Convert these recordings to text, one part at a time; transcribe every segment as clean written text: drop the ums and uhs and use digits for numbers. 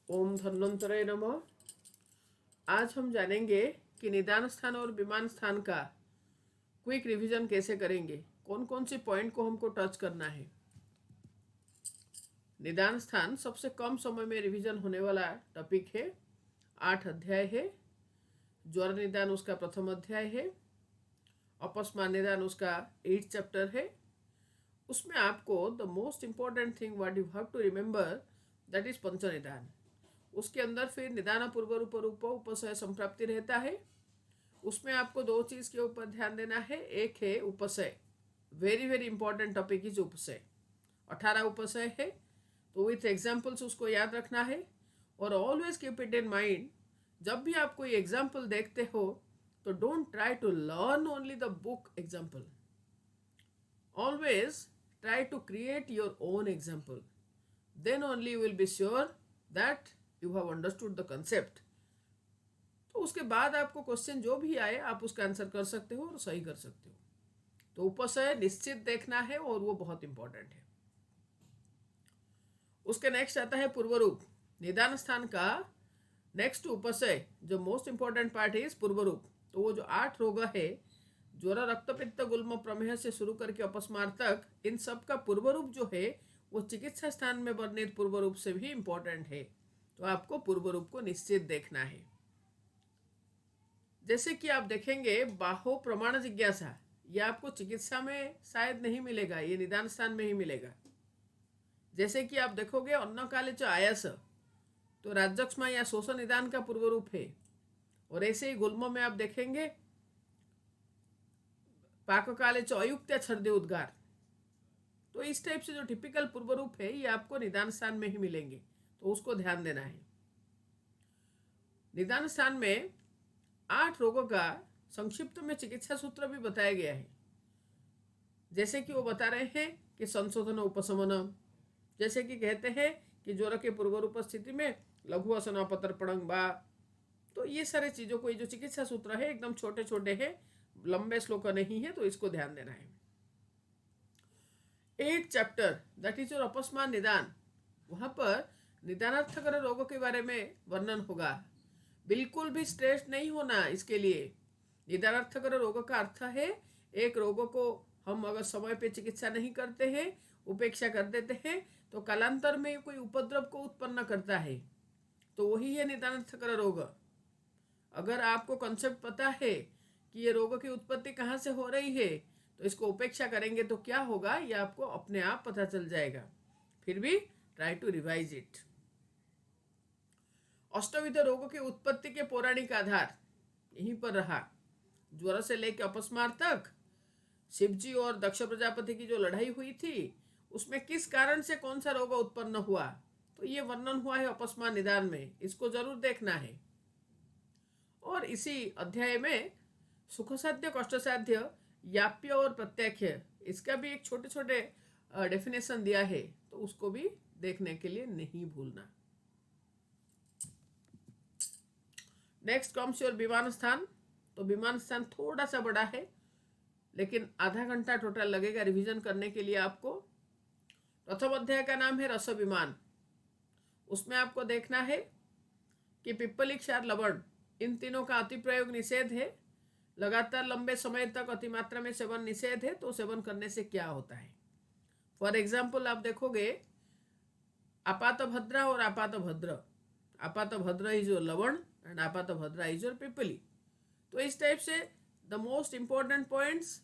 ओम धन्वंतरे नमः। आज हम जानेंगे कि निदान स्थान और विमान स्थान का क्विक रिवीजन कैसे करेंगे, कौन कौन से पॉइंट को हमको टच करना है। निदान स्थान सबसे कम समय में रिवीजन होने वाला टॉपिक है। 8 अध्याय है। ज्वर निदान उसका प्रथम अध्याय है। अपस्मार निदान उसका 8 चैप्टर है। उसमें आपको the most important thing what you have to remember that is पंच निदान। उसके अंदर फिर निदान पूर्व रूप रूप उपसय संप्राप्ति रहता है। उसमें आपको दो चीज के ऊपर ध्यान देना है। एक है उपसय, very very important topic is उपसय। 18 उपसय है, तो विथ एग्जाम्पल्स उसको याद रखना है। और always keep it in mind, जब भी आप कोई एग्जाम्पल देखते हो तो don't try to learn only the book example, always try to create your own example. Then only you will be sure that you have understood the concept. तो उसके बाद आपको क्वेश्चन जो भी आए आप उसका आंसर कर सकते हो और सही कर सकते हो। तो उपसय निश्चित देखना है और वो बहुत इंपॉर्टेंट है। उसके नेक्स्ट आता है पूर्व रूप। निदान स्थान का नेक्स्ट उपसय जो मोस्ट इंपॉर्टेंट पार्ट इज पूर्व रूप। तो वो जो 8 रोग है, ज्वर, रक्तपित्त, गुल्म, प्रमेह से शुरू करके अपस्मार तक, इन सब का पूर्व रूप जो है वो चिकित्सा स्थान में वर्णित पूर्व रूप से भी इंपॉर्टेंट है। तो आपको पूर्व रूप को निश्चित देखना है। जैसे कि आप देखेंगे बाहो प्रमाण जिज्ञासा, ये आपको चिकित्सा में शायद नहीं मिलेगा, ये निदान स्थान में ही मिलेगा। जैसे कि आप देखोगे अन्न काले आयास, तो राज्यक्षमा या शोषण निदान का पूर्व रूप है। और ऐसे ही गुल्म में आप देखेंगे पाककाले अयुक्त या छर्दे उद्गार। तो इस टाइप से जो टिपिकल पूर्व रूप है ये आपको निदान स्थान में ही मिलेंगे, तो उसको ध्यान देना है। निदान स्थान में 8 रोगों का संक्षिप्त में चिकित्सा सूत्र भी बताया गया है। जैसे कि वो बता रहे हैं कि संशोधन उपशमन, जैसे कि कहते हैं कि ज्वर के पूर्व रूप स्थिति में लघु असनापतर्पणं बा। तो ये सारे चीजों को, ये जो चिकित्सा सूत्र है एकदम छोटे छोटे हैं, लंबे श्लोक नहीं है, तो इसको ध्यान देना है। 8 चैप्टर दैट इज योर अपस्मार निदान, वहां पर निदानार्थकर रोगों के बारे में वर्णन होगा। बिल्कुल भी स्ट्रेस नहीं होना इसके लिए। निदानार्थकर रोगों का अर्थ है एक रोगों को हम अगर समय पे चिकित्सा नहीं करते हैं, उपेक्षा कर देते हैं, तो कालांतर में कोई उपद्रव को उत्पन्न करता है, तो वही है निदानार्थकर रोग। अगर आपको कॉन्सेप्ट पता है कि ये रोगों की उत्पत्ति कहाँ से हो रही है, तो इसको उपेक्षा करेंगे तो क्या होगा ये आपको अपने आप पता चल जाएगा। फिर भी ट्राई टू रिवाइज इट। अष्टविध रोगों की उत्पत्ति के पौराणिक आधार यहीं पर रहा। ज्वर से लेकर अपस्मार तक शिवजी और दक्ष प्रजापति की जो लड़ाई हुई थी, उसमें किस कारण से कौन सा रोग उत्पन्न हुआ, तो ये वर्णन हुआ है अपस्मार निदान में, इसको जरूर देखना है। और इसी अध्याय में सुख साध्य, कष्ट साध्य, याप्य और प्रत्याख्य, इसका भी एक छोटे छोटे डेफिनेशन दिया है, तो उसको भी देखने के लिए नहीं भूलना। नेक्स्ट कम्स योर विमान स्थान। तो विमान स्थान थोड़ा सा बड़ा है, लेकिन आधा घंटा टोटल लगेगा रिवीजन करने के लिए आपको। प्रथम अध्याय का नाम है रस विमान। उसमें आपको देखना है कि पिप्पली, क्षार, लवण, इन तीनों का अति प्रयोग निषेध है। लगातार लंबे समय तक अतिमात्रा में सेवन निषेध है, तो सेवन करने से क्या होता है। फॉर एग्जाम्पल आप देखोगे आपात भद्रा और आपात भद्र। आपात भद्र इज योर लवण एंड आपात भद्रा इज योर पिप्पली। तो इस टाइप से द मोस्ट इंपॉर्टेंट पॉइंट्स,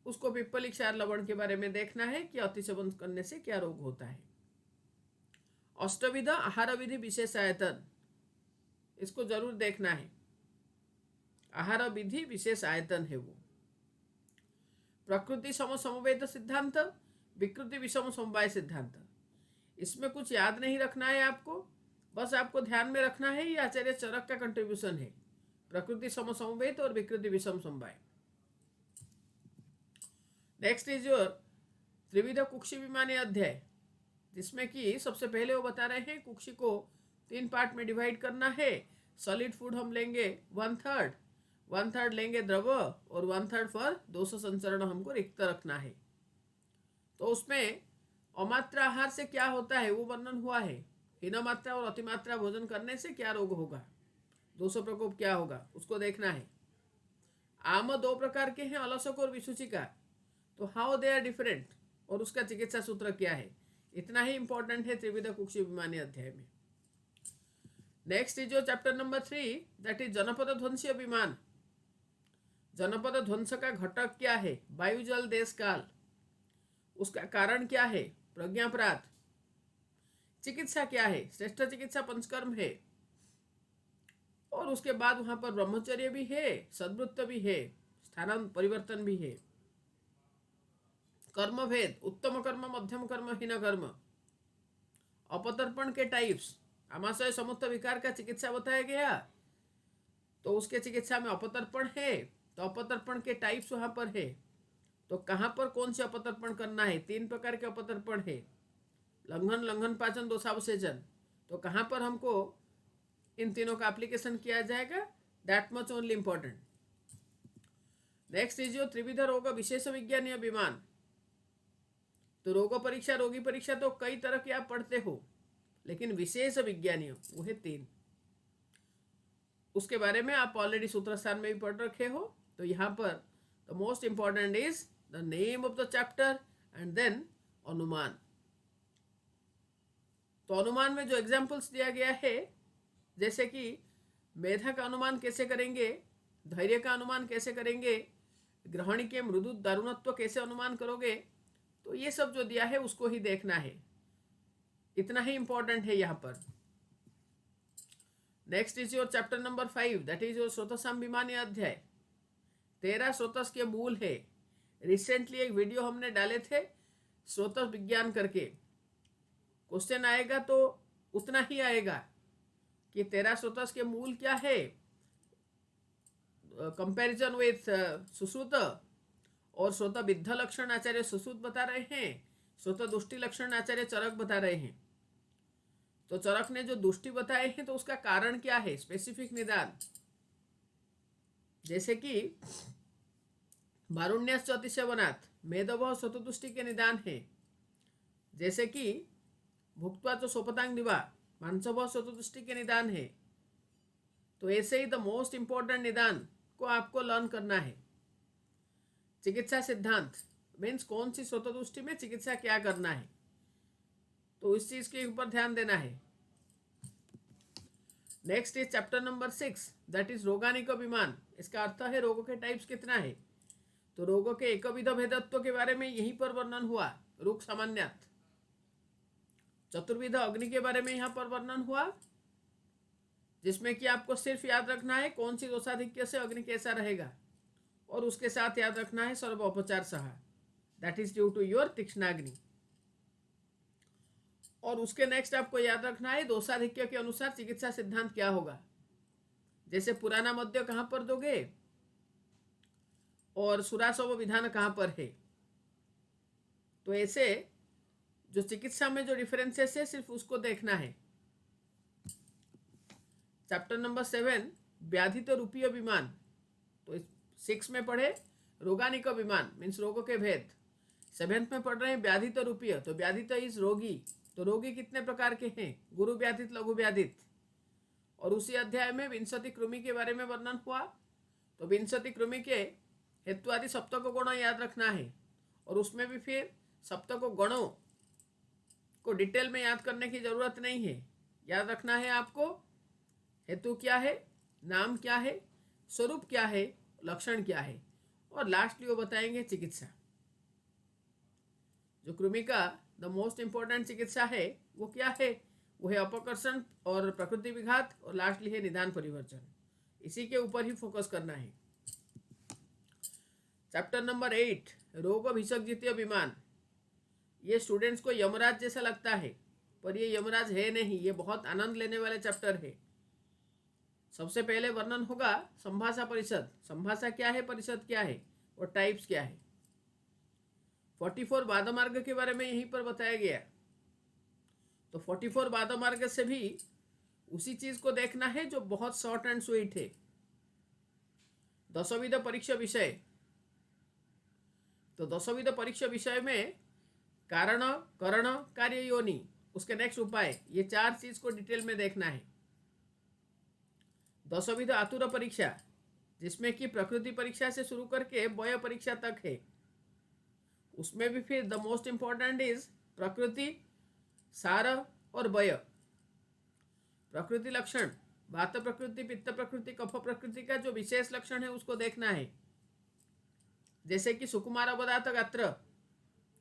उसको पिप्पली, क्षार, लवण के बारे में देखना है कि अति सेवन करने से क्या रोग होता है। अष्टविध आहार विधि विशेष आयतन, इसको जरूर देखना है। आहार विधि विशेष आयतन है वो। प्रकृति सम समवेत सिद्धांत, विकृति विषम समवाय सिद्धांत, इसमें कुछ याद नहीं रखना है आपको, बस आपको ध्यान में रखना है ये आचार्य चरक का कंट्रीब्यूशन है, प्रकृति सम समवेत और विकृति विषम समवाय। नेक्स्ट इज योर त्रिविध कुक्षी विमानी अध्याय, जिसमें कि सबसे पहले वो बता रहे हैं कुक्षी को 3 पार्ट में डिवाइड करना है। सॉलिड फूड हम लेंगे 1/3 लेंगे द्रव, और 1/3 फॉर दोष संचरण हमको रिक्त रखना है। तो उसमें अमात्र आहार से क्या होता है वो वर्णन हुआ है। हीनमात्रा और अतिमात्रा भोजन करने से क्या रोग होगा, दोष प्रकोप क्या होगा, उसको देखना है। आम 2 प्रकार के हैं, अलसक और विसूचिका, तो हाउ दे आर डिफरेंट और उसका चिकित्सा सूत्र क्या है, इतना ही इंपॉर्टेंट है त्रिविध कुक्षी विमानी अध्याय में। Next is your chapter number 3, that is जनपद ध्वंसीय विमान। जनपद ध्वंस का घटक क्या है, वायु जल देश काल, उसका कारण क्या है, प्रज्ञापराध, चिकित्सा क्या है, श्रेष्ठ चिकित्सा पंचकर्म है, और उसके बाद वहां पर ब्रह्मचर्य भी है, सद्वृत्त भी है, स्थान परिवर्तन भी है, कर्म भेद, उत्तम कर्म, मध्यम कर्म, हीन कर्म, अपतर्पण के टाइप्स, आमाशय समुत्थ विकार का चिकित्सा बताया गया, तो उसके चिकित्सा में अपतर्पण है, तो अपतर्पण के टाइप्स वहां पर है, तो कहां पर कौन से अपतर्पण करना है, 3 प्रकार के अपतर्पण है, लंघन, लंघन पाचन, दोषावसेचन, तो कहां पर हमको इन तीनों का एप्लीकेशन किया जाएगा, that much only important. Next is your त्रिविध रोग विशेष विज्ञानीय विमान। तो रोग परीक्षा, रोगी परीक्षा तो कई तरह की आप पढ़ते हो, लेकिन विशेष विज्ञानीय वो है 3, उसके बारे में आप ऑलरेडी सूत्रस्थान में भी पढ़ रखे हो। तो यहाँ पर the most important is the name of the chapter and then अनुमान। तो अनुमान में जो एग्जाम्पल्स दिया गया है, जैसे कि मेधा का अनुमान कैसे करेंगे, धैर्य का अनुमान कैसे करेंगे, ग्रहणी के मृदु दारुणत्व कैसे अनुमान करोगे, तो ये सब जो दिया है उसको ही देखना है, इतना ही इंपॉर्टेंट है यहाँ पर। Next is your chapter number 5, that is your स्रोतसाम विमानी अध्याय। 13 स्रोतस के मूल है। रिसेंटली एक वीडियो हमने डाले थे स्रोतस विज्ञान करके, क्वेश्चन आएगा तो उतना ही आएगा कि 13 स्रोतस के मूल क्या है, कंपैरिजन विथ सुश्रुत, और श्रोत विद्ध लक्षण आचार्य सुश्रुत बता रहे हैं, श्रोत दुष्टि लक्षण आचार्य चरक बता रहे हैं। तो चरक ने जो दुष्टि बताए हैं तो उसका कारण क्या है, स्पेसिफिक निदान, जैसे कि बारुण्याश्च अतिशयवनात् मेदव स्वतदुष्टि के निदान है, जैसे कि भुक्त्वा तो सोपतांग दिवा मांसव स्वतदुष्टि के निदान है। तो ऐसे ही द मोस्ट इंपॉर्टेंट निदान को आपको लर्न करना है। चिकित्सा सिद्धांत मीन्स कौन सी स्वतदुष्टि में चिकित्सा क्या करना है, तो इस चीज के ऊपर ध्यान देना है। Next is chapter number 6, that is रोगानिक विमान। इसका अर्थ है रोगों के टाइप्स कितना है। तो रोगों के एकविध भेदत्व के बारे में यहीं पर वर्णन हुआ, रोग सामान्यात। चतुर्विध अग्नि के बारे में यहाँ पर वर्णन हुआ, जिसमें कि आपको सिर्फ याद रखना है कौन सी दोषाधिक्य से अग्नि कैसा रहेगा, और उसके साथ याद रखना है सर्वोपचार सहा, that is due to your तीक्ष्णाग्नि। और उसके नेक्स्ट आपको याद रखना है दोषाधिक्य के अनुसार चिकित्सा सिद्धांत क्या होगा, जैसे पुराना मध्य कहां पर दोगे और सुरासव विधान कहां पर है। तो ऐसे जो चिकित्सा में जो डिफरेंसेस है सिर्फ उसको देखना है। चैप्टर नंबर 7, व्याधित रूपीय विमान। तो 6 में पढ़े रोगानिक विमान मीन्स रोगों के भेद, 7th में पढ़ रहे हैं व्याधित रूपीय। तो व्याधित इज रोगी, तो रोगी कितने प्रकार के हैं, गुरु व्याधित, लघु व्याधित। और उसी अध्याय में विंशति कृमि के बारे में वर्णन हुआ। तो विंशति कृमि के हेत्वादि सप्तक गुण याद रखना है, और उसमें भी फिर सप्तक गणों को डिटेल में याद करने की जरूरत नहीं है। याद रखना है आपको हेतु क्या है, नाम क्या है, स्वरूप क्या है, लक्षण क्या है, और लास्टली वो बताएंगे चिकित्सा। जो कृमि का द मोस्ट इंपॉर्टेंट चिकित्सा है वो क्या है, वो है अपकर्षण और प्रकृति विघात, और लास्टली है निदान परिवर्तन। इसी के ऊपर ही फोकस करना है। चैप्टर नंबर 8, रोग भिषग्जितीय विमान। ये स्टूडेंट्स को यमराज जैसा लगता है, पर ये यमराज है नहीं, ये बहुत आनंद लेने वाले चैप्टर है। सबसे पहले वर्णन होगा संभाषा परिषद। संभाषा क्या है, परिषद क्या है, और टाइप्स क्या है। 44 बाधमार्ग के बारे में यहीं पर बताया गया। तो 44 बाधमार्ग से भी उसी चीज को देखना है जो बहुत शॉर्ट एंड स्वीट है। 10विध परीक्षा विषय। तो 10विध परीक्षा विषय में कारण, करण, कार्य, योनि, उसके नेक्स्ट उपाय, ये 4 चीज को डिटेल में देखना है। दशविध आतुर परीक्षा, जिसमें कि प्रकृति परीक्षा से शुरू करके बय परीक्षा तक है। उसमें भी फिर द मोस्ट इंपॉर्टेंट इज प्रकृति, सार और बय। प्रकृति लक्षण, वात प्रकृति, पित्त प्रकृति, कफ प्रकृति का जो विशेष लक्षण है उसको देखना है। जैसे कि सुकुमार अवदात गात्र,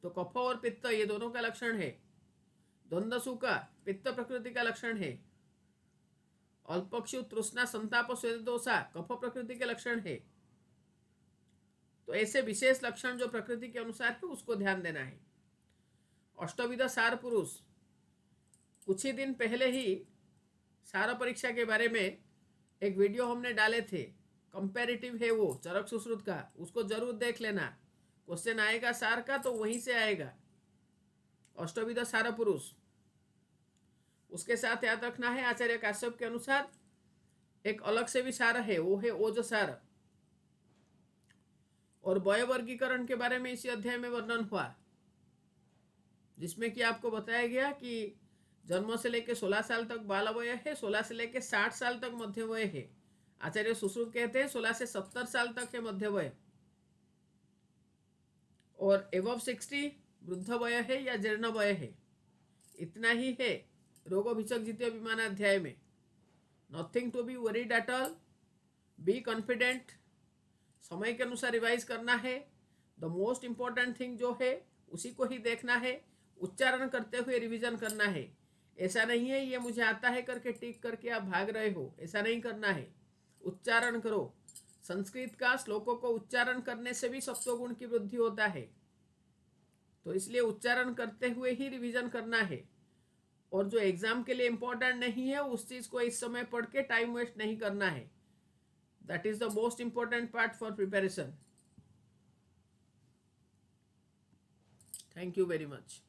तो कफ और पित्त ये दोनों का लक्षण है। द्वंद्व का पित्त प्रकृति का लक्षण है। अल्पक्षु, तृष्णा, संताप, स्वेदोषा कफ प्रकृति के लक्षण है। तो ऐसे विशेष लक्षण जो प्रकृति के अनुसार है उसको ध्यान देना है। अष्टविध सार पुरुष, कुछ ही दिन पहले ही सार परीक्षा के बारे में एक वीडियो हमने डाले थे, कंपैरेटिव है वो चरक सुश्रुत का, उसको जरूर देख लेना। क्वेश्चन आएगा सार का तो वहीं से आएगा, अष्टविध सार पुरुष। उसके साथ याद रखना है आचार्य काश्यप के अनुसार एक अलग से भी सार है, वो है ओज सार। और बय वर्गीकरण के बारे में इसी अध्याय में वर्णन हुआ, जिसमें कि आपको बताया गया कि जन्म से लेकर 16 साल तक बाल वय है, 16 से लेकर 60 साल तक मध्य वय है। आचार्य सुश्रुत कहते हैं 16 से 70 साल तक है मध्य वय, और एबव 60 वृद्ध वय है या जीर्ण वय है। इतना ही है रोगोभिषक द्वितीय विमानाध्याय में। Nothing to be worried at all, be confident. समय के अनुसार रिवाइज करना है। द मोस्ट इंपॉर्टेंट थिंग जो है उसी को ही देखना है, उच्चारण करते हुए रिवीजन करना है। ऐसा नहीं है ये मुझे आता है करके टिक करके आप भाग रहे हो, ऐसा नहीं करना है। उच्चारण करो। संस्कृत का श्लोकों को उच्चारण करने से भी सत्वगुण की वृद्धि होता है, तो इसलिए उच्चारण करते हुए ही रिवीजन करना है। और जो एग्जाम के लिए इंपॉर्टेंट नहीं है उस चीज को इस समय पढ़ के टाइम वेस्ट नहीं करना है। That is the most important part for preparation. Thank you very much.